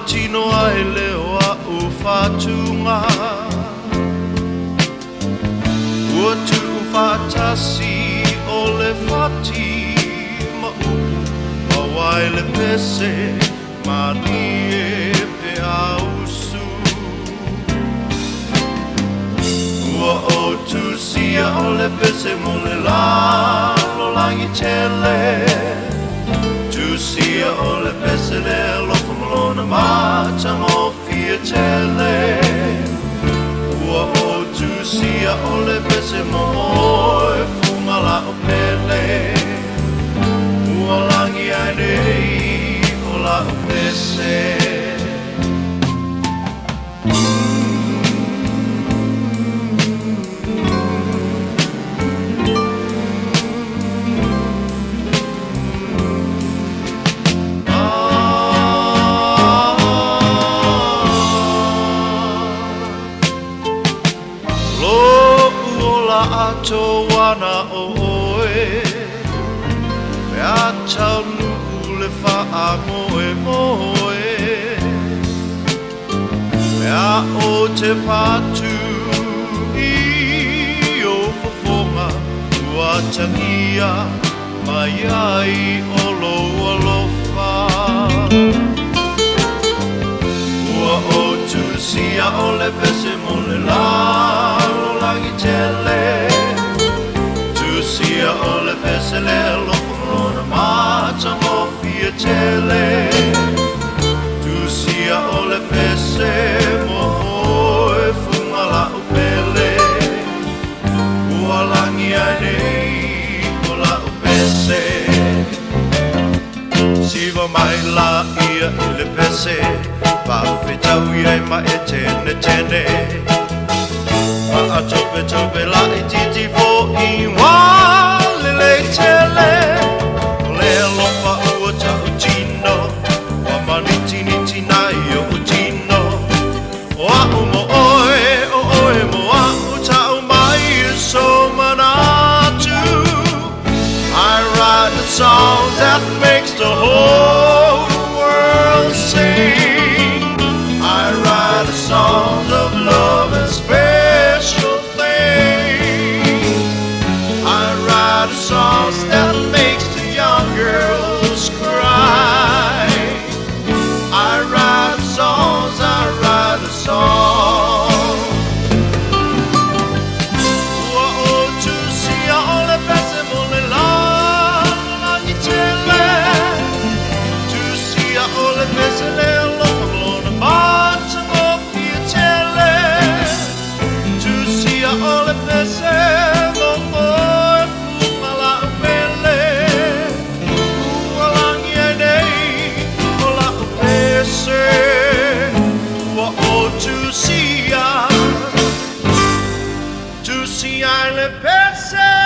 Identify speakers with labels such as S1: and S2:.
S1: tino ai leo a ufatunga Ua tu ufatasi o le fati ma Mawai le pese mani e pe ausu Ua o tu sia o le pese mo le lalo langi tele Tu sia o le pese le loko malona matanga o fia tele Ua o tu sia o le pese mo e fumala o pele Ua langi ai nei o la o pese Ato wana o oe Mea tau nuku le wha moe moe Mea o te patu I o fofonga Ua tangia mai ai o loa lofa Ua o tu sia o le pese mo le lalo langi tele Sia o le pese le loko malona matanga o fia tele Tu sia o le pese mo e fungala o pele Ua langi ai nei o la o pese Siva mai la ia i le pese Whawhetau iai ma e tene tene A tope tope la I titi fo I wale le tele Le lopa ua ta utino Wa maniti niti nai o utino O a mo oe mo a uta o mai so manatu I write a song that makes the whole world sing I write a song of love and special songs that makes the young girls cry I write songs, I write a song Ua o tu sia o le pese mo le langi tele Tu sia o le pese le loka malona matanga o fia tele Tu sia o le pese Tu sia le pese